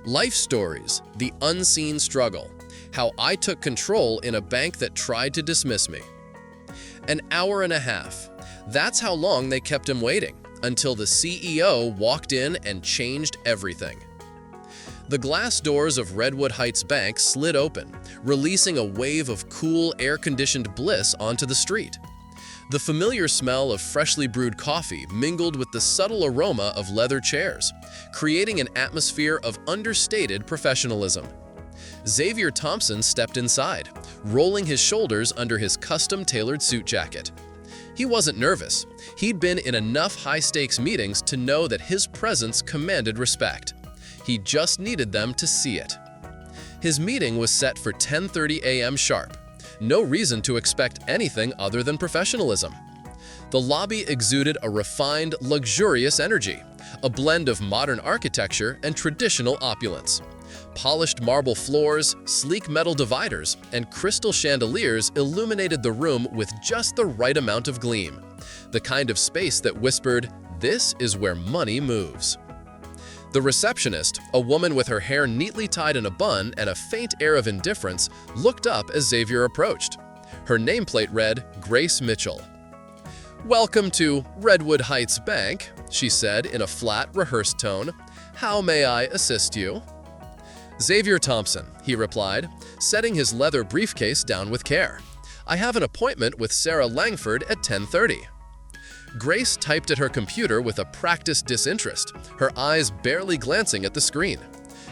Life stories, the unseen struggle, how I took control in a bank that tried to dismiss me. An hour and a half. That's how long they kept him waiting, until the CEO walked in and changed everything. The glass doors of Redwood Heights Bank slid open, releasing a wave of cool, air-conditioned bliss onto the street. The familiar smell of freshly brewed coffee mingled with the subtle aroma of leather chairs, creating an atmosphere of understated professionalism. Xavier Thompson stepped inside, rolling his shoulders under his custom-tailored suit jacket. He wasn't nervous. He'd been in enough high-stakes meetings to know that his presence commanded respect. He just needed them to see it. His meeting was set for 10:30 a.m. sharp. No reason to expect anything other than professionalism. The lobby exuded a refined, luxurious energy, a blend of modern architecture and traditional opulence. Polished marble floors, sleek metal dividers, and crystal chandeliers illuminated the room with just the right amount of gleam, the kind of space that whispered, "This is where money moves." The receptionist, a woman with her hair neatly tied in a bun and a faint air of indifference, looked up as Xavier approached. Her nameplate read, "Grace Mitchell." "Welcome to Redwood Heights Bank," she said in a flat, rehearsed tone. "How may I assist you?" "Xavier Thompson," he replied, setting his leather briefcase down with care. "I have an appointment with Sarah Langford at 10:30. Grace typed at her computer with a practiced disinterest, her eyes barely glancing at the screen.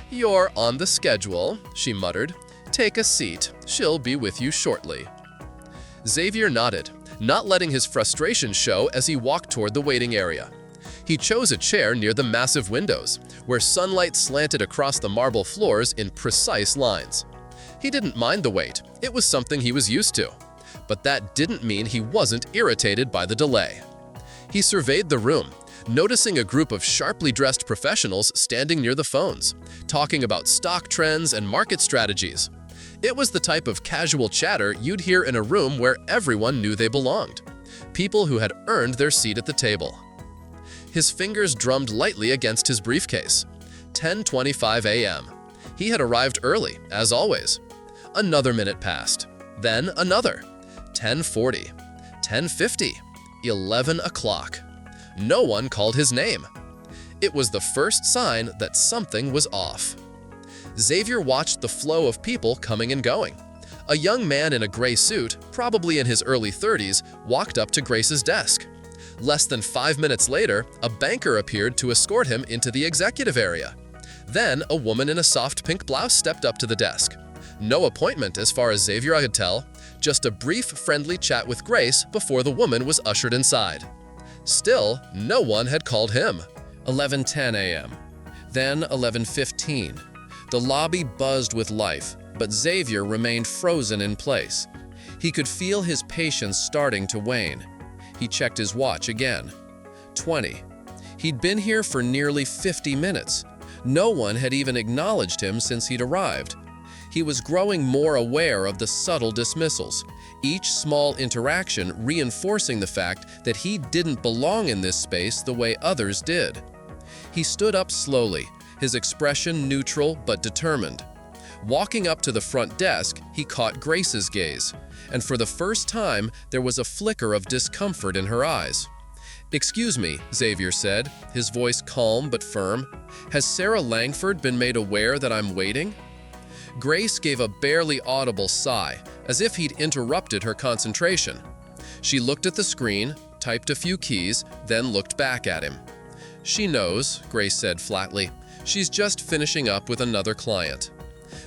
"You're on the schedule," she muttered. "Take a seat. She'll be with you shortly." Xavier nodded, not letting his frustration show as he walked toward the waiting area. He chose a chair near the massive windows, where sunlight slanted across the marble floors in precise lines. He didn't mind the wait. It was something he was used to. But that didn't mean he wasn't irritated by the delay. He surveyed the room, noticing a group of sharply dressed professionals standing near the phones, talking about stock trends and market strategies. It was the type of casual chatter you'd hear in a room where everyone knew they belonged, people who had earned their seat at the table. His fingers drummed lightly against his briefcase. 10:25 a.m. He had arrived early, as always. Another minute passed. Then another. 10:40. 10:50. 11 o'clock. No one called his name. It was the first sign that something was off. Xavier watched the flow of people coming and going. A young man in a gray suit, probably in his early 30s, walked up to Grace's desk. Less than 5 minutes later, a banker appeared to escort him into the executive area. Then, a woman in a soft pink blouse stepped up to the desk. No appointment as far as Xavier could tell, just a brief, friendly chat with Grace before the woman was ushered inside. Still, no one had called him. 11:10 a.m. Then 11:15. The lobby buzzed with life, but Xavier remained frozen in place. He could feel his patience starting to wane. He checked his watch again. 20. He'd been here for nearly 50 minutes. No one had even acknowledged him since he'd arrived. He was growing more aware of the subtle dismissals, each small interaction reinforcing the fact that he didn't belong in this space the way others did. He stood up slowly, his expression neutral but determined. Walking up to the front desk, he caught Grace's gaze, and for the first time, there was a flicker of discomfort in her eyes. "Excuse me," Xavier said, his voice calm but firm. "Has Sarah Langford been made aware that I'm waiting?" Grace gave a barely audible sigh, as if he'd interrupted her concentration. She looked at the screen, typed a few keys, then looked back at him. "She knows," Grace said flatly. "She's just finishing up with another client."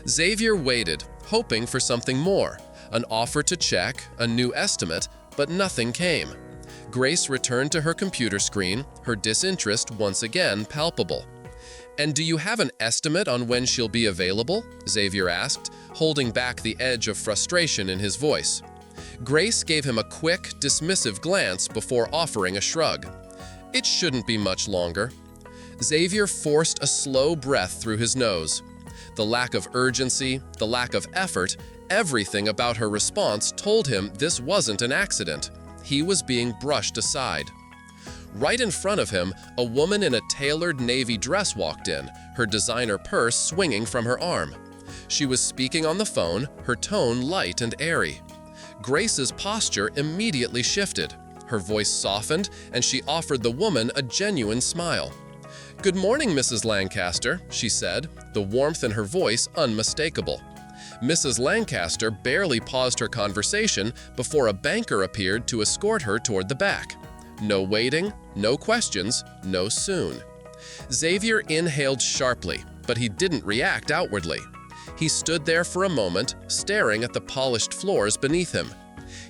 Xavier waited, hoping for something more, an offer to check, a new estimate, but nothing came. Grace returned to her computer screen, her disinterest once again palpable. "And do you have an estimate on when she'll be available?" Xavier asked, holding back the edge of frustration in his voice. Grace gave him a quick, dismissive glance before offering a shrug. "It shouldn't be much longer." Xavier forced a slow breath through his nose. The lack of urgency, the lack of effort, everything about her response told him this wasn't an accident. He was being brushed aside. Right in front of him, a woman in a tailored navy dress walked in, her designer purse swinging from her arm. She was speaking on the phone, her tone light and airy. Grace's posture immediately shifted. Her voice softened, and she offered the woman a genuine smile. "Good morning, Mrs. Lancaster," she said, the warmth in her voice unmistakable. Mrs. Lancaster barely paused her conversation before a banker appeared to escort her toward the back. No waiting, no questions, no soon. Xavier inhaled sharply, but he didn't react outwardly. He stood there for a moment, staring at the polished floors beneath him.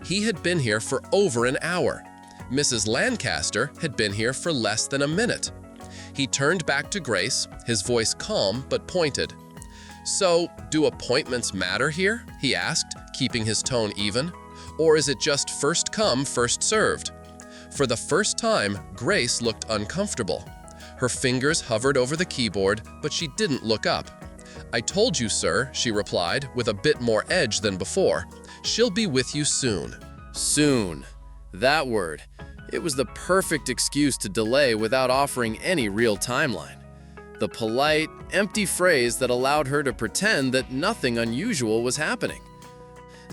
He had been here for over an hour. Mrs. Lancaster had been here for less than a minute. He turned back to Grace, his voice calm but pointed. "So, do appointments matter here?" he asked, keeping his tone even. "Or is it just first come, first served?" For the first time, Grace looked uncomfortable. Her fingers hovered over the keyboard, but she didn't look up. "I told you, sir," she replied, with a bit more edge than before. "She'll be with you soon." Soon. That word. It was the perfect excuse to delay without offering any real timeline. The polite, empty phrase that allowed her to pretend that nothing unusual was happening.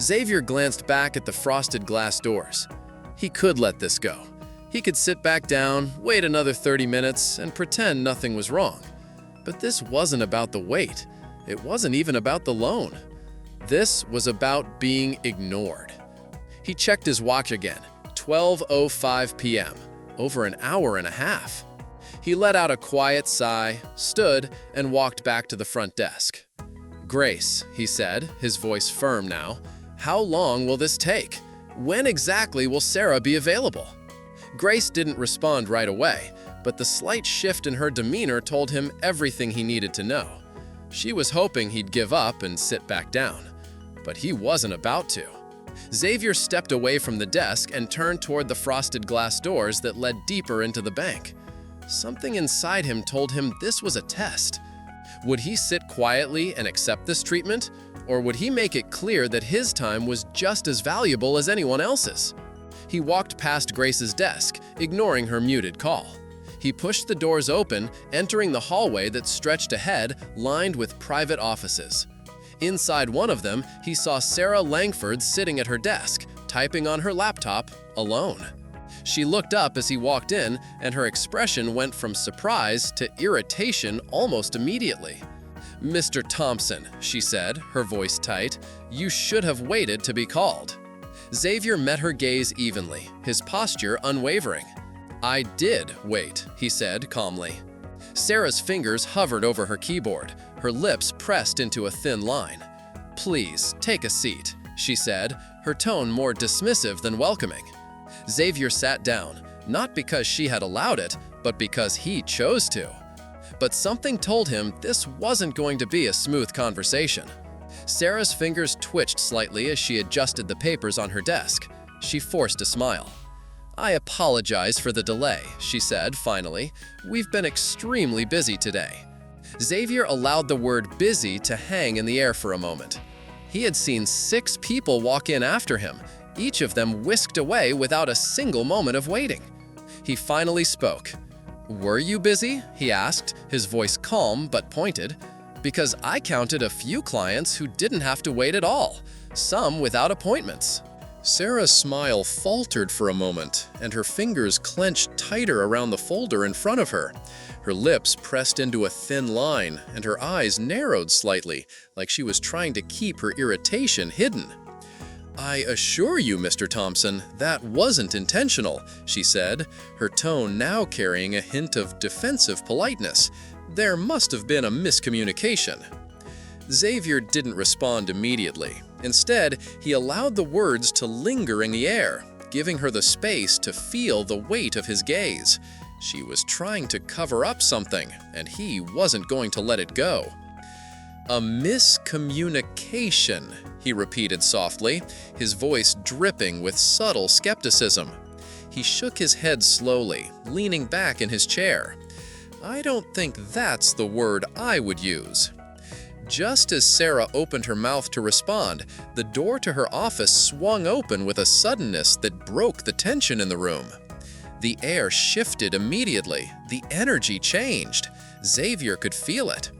Xavier glanced back at the frosted glass doors. He could let this go. He could sit back down, wait another 30 minutes, and pretend nothing was wrong. But this wasn't about the wait. It wasn't even about the loan. This was about being ignored. He checked his watch again. 12:05 p.m. Over an hour and a half. He let out a quiet sigh, stood, and walked back to the front desk. "Grace," he said, his voice firm now, "how long will this take? When exactly will Sarah be available?" Grace didn't respond right away, but the slight shift in her demeanor told him everything he needed to know. She was hoping he'd give up and sit back down, but he wasn't about to. Xavier stepped away from the desk and turned toward the frosted glass doors that led deeper into the bank. Something inside him told him this was a test. Would he sit quietly and accept this treatment, or would he make it clear that his time was just as valuable as anyone else's? He walked past Grace's desk, ignoring her muted call. He pushed the doors open, entering the hallway that stretched ahead, lined with private offices. Inside one of them, he saw Sarah Langford sitting at her desk, typing on her laptop, alone. She looked up as he walked in, and her expression went from surprise to irritation almost immediately. "Mr. Thompson," she said, her voice tight, "you should have waited to be called." Xavier met her gaze evenly, his posture unwavering. "I did wait," he said calmly. Sarah's fingers hovered over her keyboard, her lips pressed into a thin line. "Please, take a seat," she said, her tone more dismissive than welcoming. Xavier sat down, not because she had allowed it, but because he chose to. But something told him this wasn't going to be a smooth conversation. Sarah's fingers twitched slightly as she adjusted the papers on her desk. She forced a smile. "I apologize for the delay," she said finally. "We've been extremely busy today." Xavier allowed the word busy to hang in the air for a moment. He had seen 6 people walk in after him, each of them whisked away without a single moment of waiting. He finally spoke. "Were you busy?" he asked, his voice calm but pointed. "Because I counted a few clients who didn't have to wait at all, some without appointments." Sarah's smile faltered for a moment, and her fingers clenched tighter around the folder in front of her. Her lips pressed into a thin line, and her eyes narrowed slightly, like she was trying to keep her irritation hidden. "I assure you, Mr. Thompson, that wasn't intentional," she said, her tone now carrying a hint of defensive politeness. "There must have been a miscommunication." Xavier didn't respond immediately. Instead, he allowed the words to linger in the air, giving her the space to feel the weight of his gaze. She was trying to cover up something, and he wasn't going to let it go. "A miscommunication," he repeated softly, his voice dripping with subtle skepticism. He shook his head slowly, leaning back in his chair. "I don't think that's the word I would use." Just as Sarah opened her mouth to respond, the door to her office swung open with a suddenness that broke the tension in the room. The air shifted immediately. The energy changed. Xavier could feel it.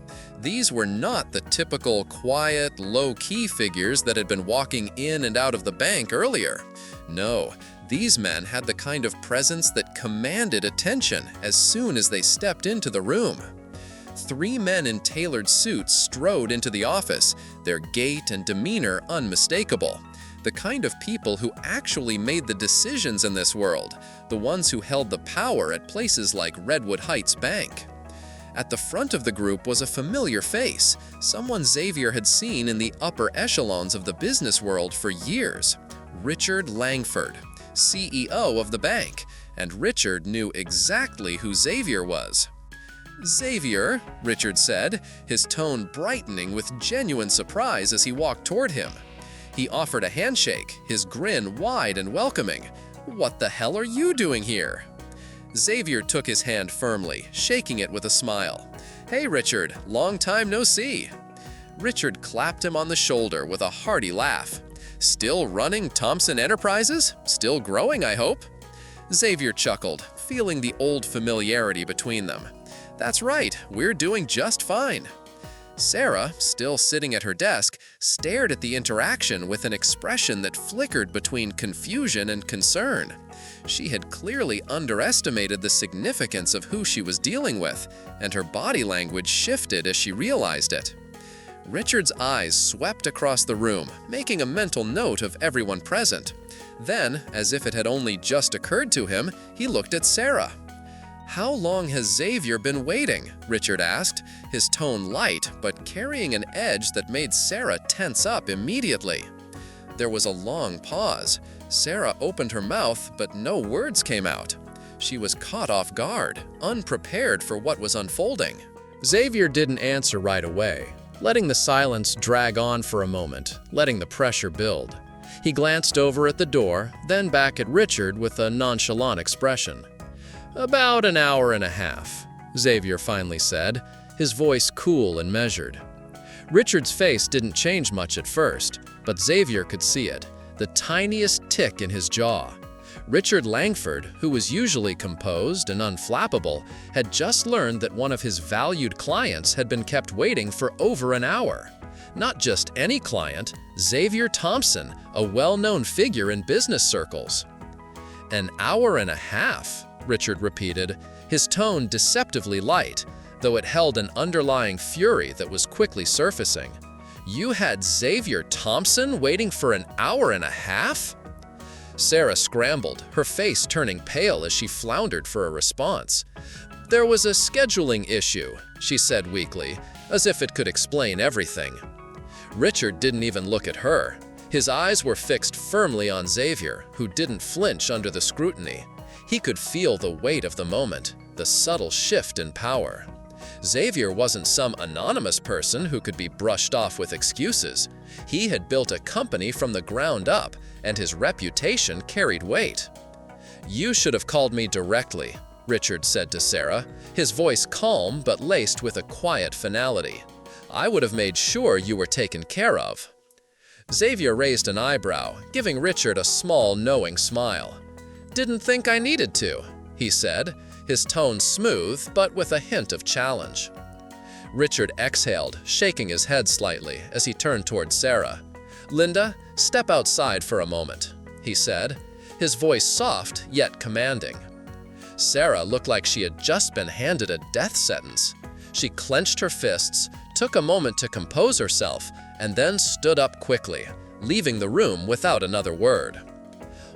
These were not the typical quiet, low-key figures that had been walking in and out of the bank earlier. No, these men had the kind of presence that commanded attention as soon as they stepped into the room. 3 men in tailored suits strode into the office, their gait and demeanor unmistakable. The kind of people who actually made the decisions in this world, the ones who held the power at places like Redwood Heights Bank. At the front of the group was a familiar face, someone Xavier had seen in the upper echelons of the business world for years. Richard Langford, CEO of the bank, and Richard knew exactly who Xavier was. "Xavier," Richard said, his tone brightening with genuine surprise as he walked toward him. He offered a handshake, his grin wide and welcoming. "What the hell are you doing here?" Xavier took his hand firmly, shaking it with a smile. "Hey, Richard, long time no see." Richard clapped him on the shoulder with a hearty laugh. "Still running Thompson Enterprises? Still growing, I hope?" Xavier chuckled, feeling the old familiarity between them. "That's right, we're doing just fine." Sarah, still sitting at her desk, stared at the interaction with an expression that flickered between confusion and concern. She had clearly underestimated the significance of who she was dealing with, and her body language shifted as she realized it. Richard's eyes swept across the room, making a mental note of everyone present. Then, as if it had only just occurred to him, he looked at Sarah. "How long has Xavier been waiting?" Richard asked, his tone light but carrying an edge that made Sarah tense up immediately. There was a long pause. Sarah opened her mouth, but no words came out. She was caught off guard, unprepared for what was unfolding. Xavier didn't answer right away, letting the silence drag on for a moment, letting the pressure build. He glanced over at the door, then back at Richard with a nonchalant expression. "About an hour and a half," Xavier finally said, his voice cool and measured. Richard's face didn't change much at first, but Xavier could see it, the tiniest tick in his jaw. Richard Langford, who was usually composed and unflappable, had just learned that one of his valued clients had been kept waiting for over an hour. Not just any client, Xavier Thompson, a well-known figure in business circles. "An hour and a half," Richard repeated, his tone deceptively light, though it held an underlying fury that was quickly surfacing. "You had Xavier Thompson waiting for an hour and a half?" Sarah scrambled, her face turning pale as she floundered for a response. "There was a scheduling issue," she said weakly, as if it could explain everything. Richard didn't even look at her. His eyes were fixed firmly on Xavier, who didn't flinch under the scrutiny. He could feel the weight of the moment, the subtle shift in power. Xavier wasn't some anonymous person who could be brushed off with excuses. He had built a company from the ground up, and his reputation carried weight. "You should have called me directly," Richard said to Sarah, his voice calm but laced with a quiet finality. "I would have made sure you were taken care of." Xavier raised an eyebrow, giving Richard a small, knowing smile. "Didn't think I needed to," he said, his tone smooth but with a hint of challenge. Richard exhaled, shaking his head slightly as he turned toward Sarah. "Linda, step outside for a moment," he said, his voice soft yet commanding. Sarah looked like she had just been handed a death sentence. She clenched her fists, took a moment to compose herself, and then stood up quickly, leaving the room without another word.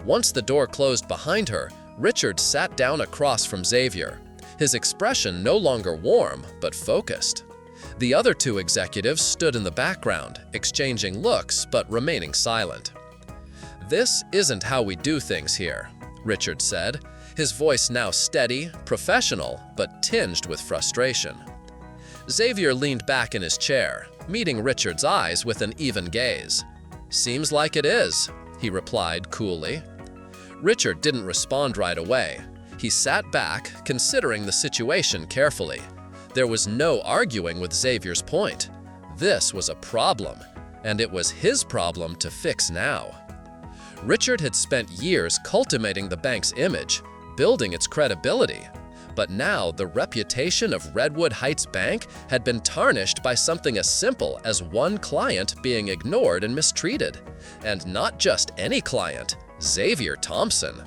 Once the door closed behind her, Richard sat down across from Xavier, his expression no longer warm but focused. The other two executives stood in the background, exchanging looks but remaining silent. "This isn't how we do things here," Richard said, his voice now steady, professional, but tinged with frustration. Xavier leaned back in his chair, meeting Richard's eyes with an even gaze. "Seems like it is," he replied coolly. Richard didn't respond right away. He sat back, considering the situation carefully. There was no arguing with Xavier's point. This was a problem, and it was his problem to fix now. Richard had spent years cultivating the bank's image, building its credibility. But now the reputation of Redwood Heights Bank had been tarnished by something as simple as one client being ignored and mistreated. And not just any client, Xavier Thompson.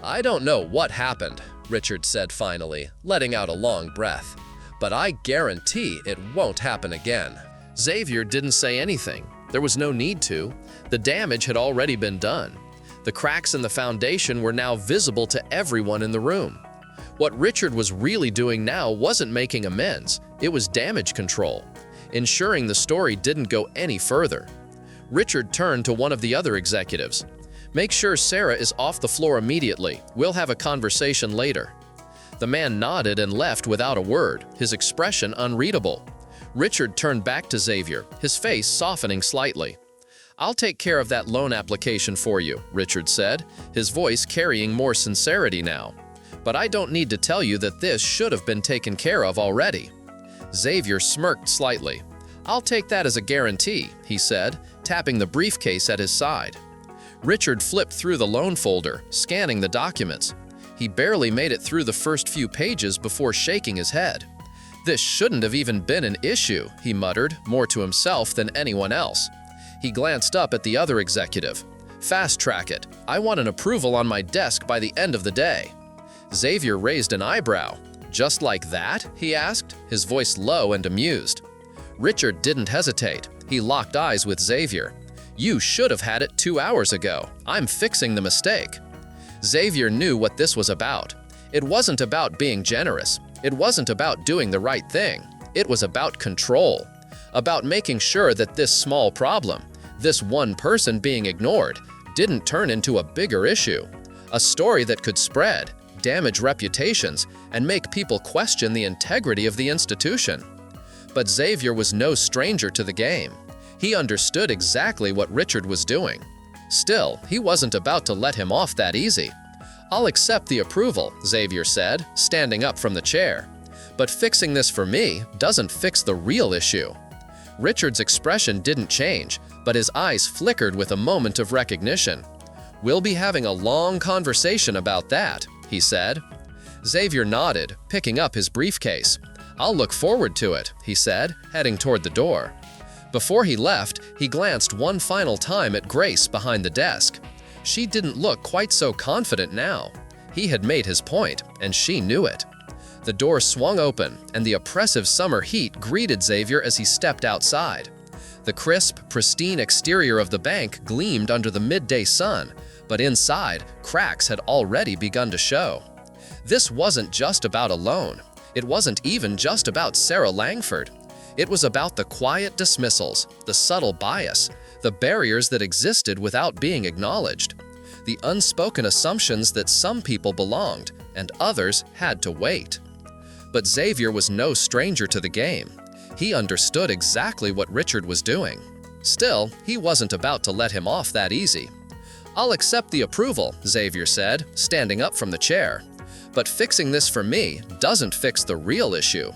"I don't know what happened," Richard said finally, letting out a long breath. "But I guarantee it won't happen again." Xavier didn't say anything. There was no need to. The damage had already been done. The cracks in the foundation were now visible to everyone in the room. What Richard was really doing now wasn't making amends, it was damage control, ensuring the story didn't go any further. Richard turned to one of the other executives. "Make sure Sarah is off the floor immediately. We'll have a conversation later." The man nodded and left without a word, his expression unreadable. Richard turned back to Xavier, his face softening slightly. "I'll take care of that loan application for you," Richard said, his voice carrying more sincerity now. "But I don't need to tell you that this should have been taken care of already." Xavier smirked slightly. "I'll take that as a guarantee," he said, tapping the briefcase at his side. Richard flipped through the loan folder, scanning the documents. He barely made it through the first few pages before shaking his head. "This shouldn't have even been an issue," he muttered, more to himself than anyone else. He glanced up at the other executive. "Fast track it. I want an approval on my desk by the end of the day." Xavier raised an eyebrow. "Just like that?" he asked, his voice low and amused. Richard didn't hesitate. He locked eyes with Xavier. "You should have had it 2 hours ago. I'm fixing the mistake." Xavier knew what this was about. It wasn't about being generous. It wasn't about doing the right thing. It was about control. About making sure that this small problem, this one person being ignored, didn't turn into a bigger issue. A story that could spread, damage reputations, and make people question the integrity of the institution. But Xavier was no stranger to the game. He understood exactly what Richard was doing. Still, he wasn't about to let him off that easy. "I'll accept the approval," Xavier said, standing up from the chair. "But fixing this for me doesn't fix the real issue." Richard's expression didn't change, but his eyes flickered with a moment of recognition. "We'll be having a long conversation about that," he said. Xavier nodded, picking up his briefcase. "I'll look forward to it," he said, heading toward the door. Before he left, he glanced one final time at Grace behind the desk. She didn't look quite so confident now. He had made his point, and she knew it. The door swung open, and the oppressive summer heat greeted Xavier as he stepped outside. The crisp, pristine exterior of the bank gleamed under the midday sun, but inside, cracks had already begun to show. This wasn't just about a loan. It wasn't even just about Sarah Langford. It was about the quiet dismissals, the subtle bias, the barriers that existed without being acknowledged, the unspoken assumptions that some people belonged and others had to wait. But Xavier was no stranger to the game. He understood exactly what Richard was doing. Still, he wasn't about to let him off that easy. "I'll accept the approval," Xavier said, standing up from the chair. "But fixing this for me doesn't fix the real issue."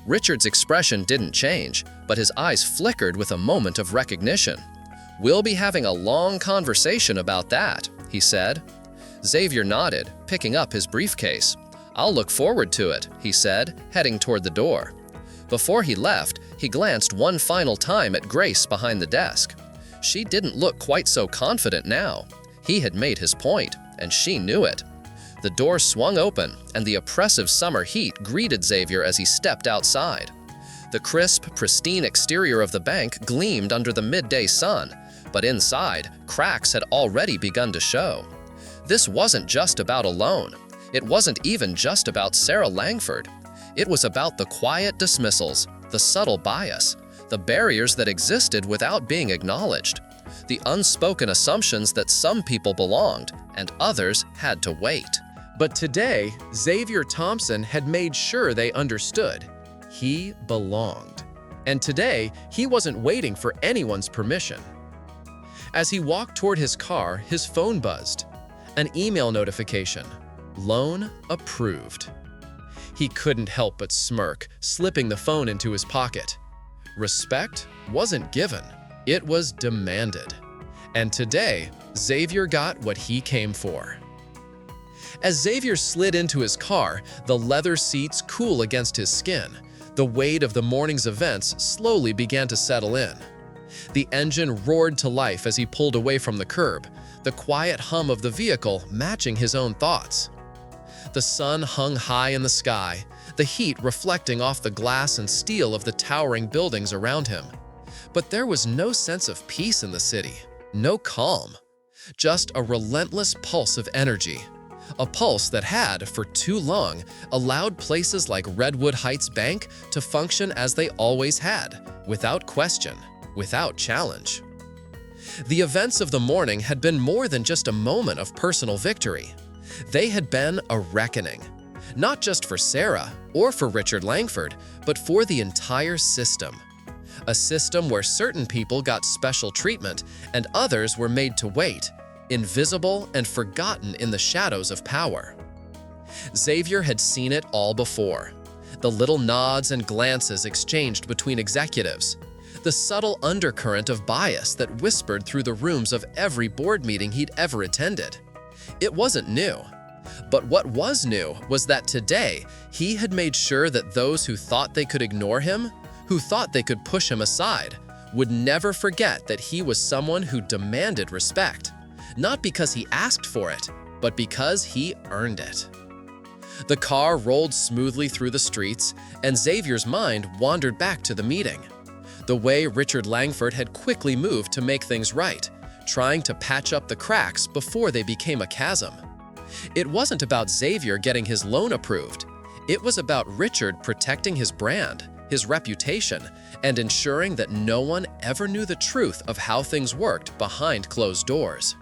Richard's expression didn't change, but his eyes flickered with a moment of recognition. "We'll be having a long conversation about that," he said. Xavier nodded, picking up his briefcase. "I'll look forward to it," he said, heading toward the door. Before he left, he glanced one final time at Grace behind the desk. She didn't look quite so confident now. He had made his point, and she knew it. The door swung open, and the oppressive summer heat greeted Xavier as he stepped outside. The crisp, pristine exterior of the bank gleamed under the midday sun, but inside, cracks had already begun to show. This wasn't just about a loan. It wasn't even just about Sarah Langford. It was about the quiet dismissals, the subtle bias, the barriers that existed without being acknowledged, the unspoken assumptions that some people belonged and others had to wait. But today, Xavier Thompson had made sure they understood. He belonged. And today, he wasn't waiting for anyone's permission. As he walked toward his car, his phone buzzed. An email notification. Loan approved. He couldn't help but smirk, slipping the phone into his pocket. Respect wasn't given. It was demanded. And today, Xavier got what he came for. As Xavier slid into his car, the leather seats cool against his skin, the weight of the morning's events slowly began to settle in. The engine roared to life as he pulled away from the curb, the quiet hum of the vehicle matching his own thoughts. The sun hung high in the sky, the heat reflecting off the glass and steel of the towering buildings around him. But there was no sense of peace in the city, no calm, just a relentless pulse of energy. A pulse that had, for too long, allowed places like Redwood Heights Bank to function as they always had, without question, without challenge. The events of the morning had been more than just a moment of personal victory. They had been a reckoning, not just for Sarah or for Richard Langford, but for the entire system. A system where certain people got special treatment and others were made to wait, invisible and forgotten in the shadows of power. Xavier had seen it all before. The little nods and glances exchanged between executives, the subtle undercurrent of bias that whispered through the rooms of every board meeting he'd ever attended. It wasn't new. But what was new was that today, he had made sure that those who thought they could ignore him, who thought they could push him aside, would never forget that he was someone who demanded respect, not because he asked for it, but because he earned it. The car rolled smoothly through the streets, and Xavier's mind wandered back to the meeting. The way Richard Langford had quickly moved to make things right, trying to patch up the cracks before they became a chasm. It wasn't about Xavier getting his loan approved. It was about Richard protecting his brand, his reputation, and ensuring that no one ever knew the truth of how things worked behind closed doors.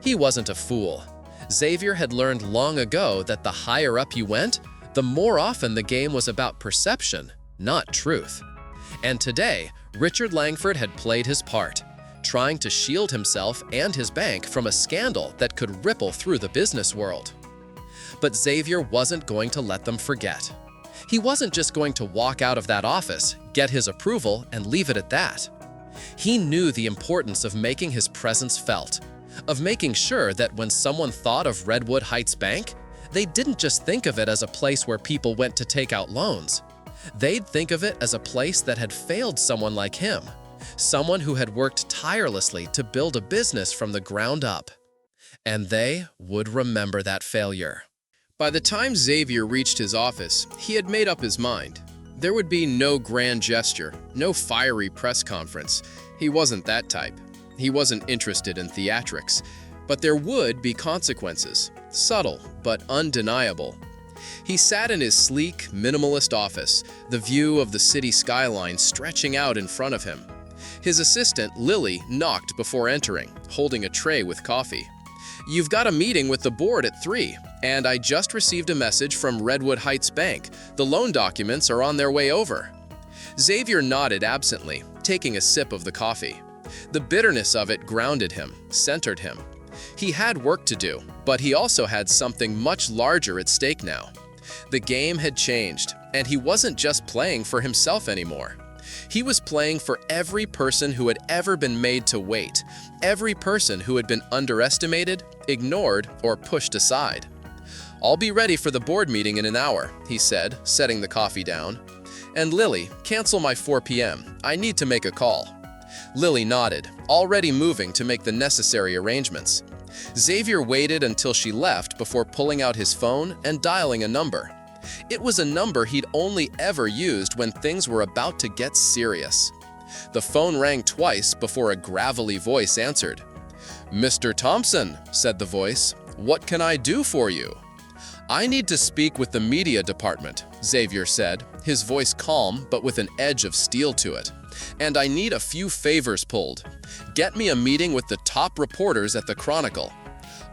He wasn't a fool. Xavier had learned long ago that the higher up you went, the more often the game was about perception, not truth. And today, Richard Langford had played his part, trying to shield himself and his bank from a scandal that could ripple through the business world. But Xavier wasn't going to let them forget. He wasn't just going to walk out of that office, get his approval, and leave it at that. He knew the importance of making his presence felt, of making sure that when someone thought of Redwood Heights Bank, they didn't just think of it as a place where people went to take out loans. They'd think of it as a place that had failed someone like him, someone who had worked tirelessly to build a business from the ground up. And they would remember that failure. By the time Xavier reached his office, he had made up his mind. There would be no grand gesture, no fiery press conference. He wasn't that type. He wasn't interested in theatrics. But there would be consequences, subtle but undeniable. He sat in his sleek, minimalist office, the view of the city skyline stretching out in front of him. His assistant, Lily, knocked before entering, holding a tray with coffee. "You've got a meeting with the board at 3, and I just received a message from Redwood Heights Bank. The loan documents are on their way over." Xavier nodded absently, taking a sip of the coffee. The bitterness of it grounded him, centered him. He had work to do, but he also had something much larger at stake now. The game had changed, and he wasn't just playing for himself anymore. He was playing for every person who had ever been made to wait, every person who had been underestimated, ignored, or pushed aside. "I'll be ready for the board meeting in an hour," he said, setting the coffee down. "And Lily, cancel my 4 p.m. I need to make a call." Lily nodded, already moving to make the necessary arrangements. Xavier waited until she left before pulling out his phone and dialing a number. It was a number he'd only ever used when things were about to get serious. The phone rang twice before a gravelly voice answered. "Mr. Thompson," said the voice, "what can I do for you?" "I need to speak with the media department," Xavier said, his voice calm but with an edge of steel to it. "And I need a few favors pulled. Get me a meeting with the top reporters at the Chronicle."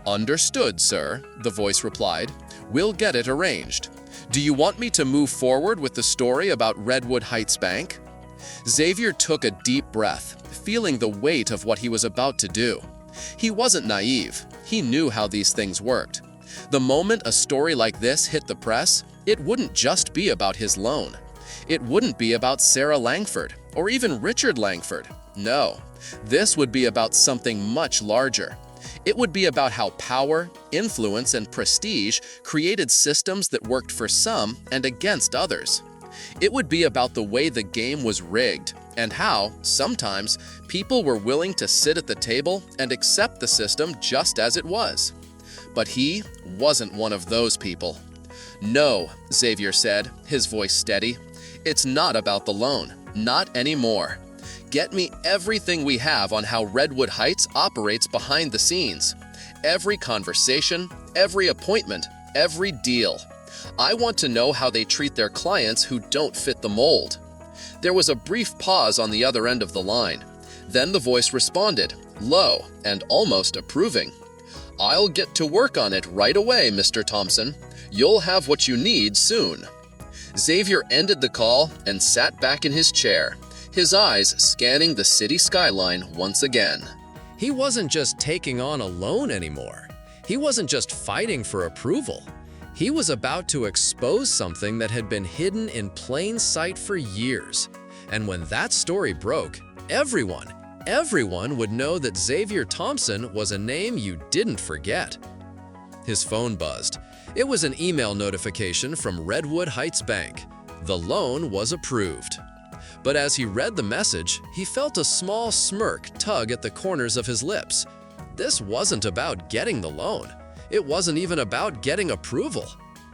"Understood, sir," the voice replied. "We'll get it arranged. Do you want me to move forward with the story about Redwood Heights Bank?" Xavier took a deep breath, feeling the weight of what he was about to do. He wasn't naive. He knew how these things worked. The moment a story like this hit the press, it wouldn't just be about his loan. It wouldn't be about Sarah Langford or even Richard Langford. No, this would be about something much larger. It would be about how power, influence, and prestige created systems that worked for some and against others. It would be about the way the game was rigged and how, sometimes, people were willing to sit at the table and accept the system just as it was. But he wasn't one of those people. "No," Xavier said, his voice steady. "It's not about the loan. Not anymore. Get me everything we have on how Redwood Heights operates behind the scenes. Every conversation, every appointment, every deal. I want to know how they treat their clients who don't fit the mold." There was a brief pause on the other end of the line. Then the voice responded, low and almost approving. "I'll get to work on it right away, Mr. Thompson. You'll have what you need soon." Xavier ended the call and sat back in his chair, his eyes scanning the city skyline once again. He wasn't just taking on a loan anymore. He wasn't just fighting for approval. He was about to expose something that had been hidden in plain sight for years. And when that story broke, everyone would know that Xavier Thompson was a name you didn't forget. His phone buzzed. It was an email notification from Redwood Heights Bank. The loan was approved. But as he read the message, he felt a small smirk tug at the corners of his lips. This wasn't about getting the loan. It wasn't even about getting approval.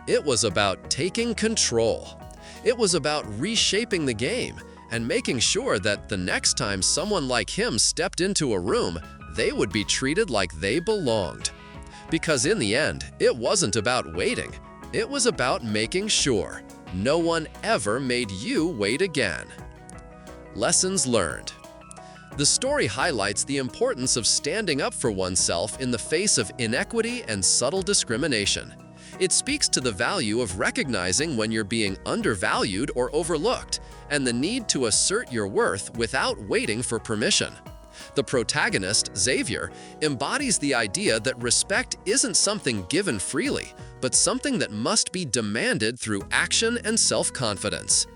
It was about taking control. It was about reshaping the game and making sure that the next time someone like him stepped into a room, they would be treated like they belonged. Because in the end, it wasn't about waiting. It was about making sure no one ever made you wait again. Lessons learned. The story highlights the importance of standing up for oneself in the face of inequity and subtle discrimination. It speaks to the value of recognizing when you're being undervalued or overlooked, and the need to assert your worth without waiting for permission. The protagonist, Xavier, embodies the idea that respect isn't something given freely, but something that must be demanded through action and self-confidence.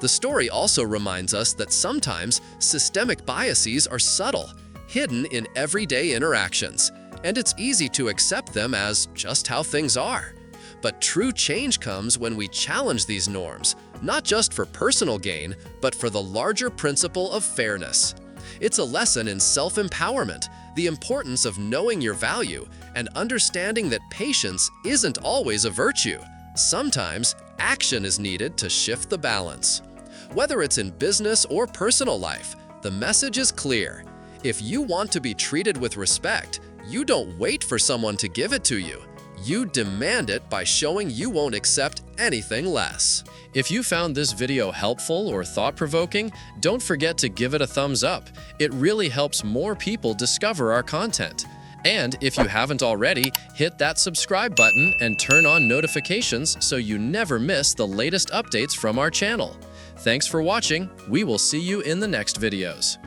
The story also reminds us that sometimes systemic biases are subtle, hidden in everyday interactions, and it's easy to accept them as just how things are. But true change comes when we challenge these norms, not just for personal gain, but for the larger principle of fairness. It's a lesson in self-empowerment, the importance of knowing your value, and understanding that patience isn't always a virtue. Sometimes, action is needed to shift the balance. Whether it's in business or personal life, the message is clear. If you want to be treated with respect, you don't wait for someone to give it to you. You demand it by showing you won't accept anything less. If you found this video helpful or thought-provoking, don't forget to give it a thumbs up. It really helps more people discover our content. And if you haven't already, hit that subscribe button and turn on notifications so you never miss the latest updates from our channel. Thanks for watching. We will see you in the next videos.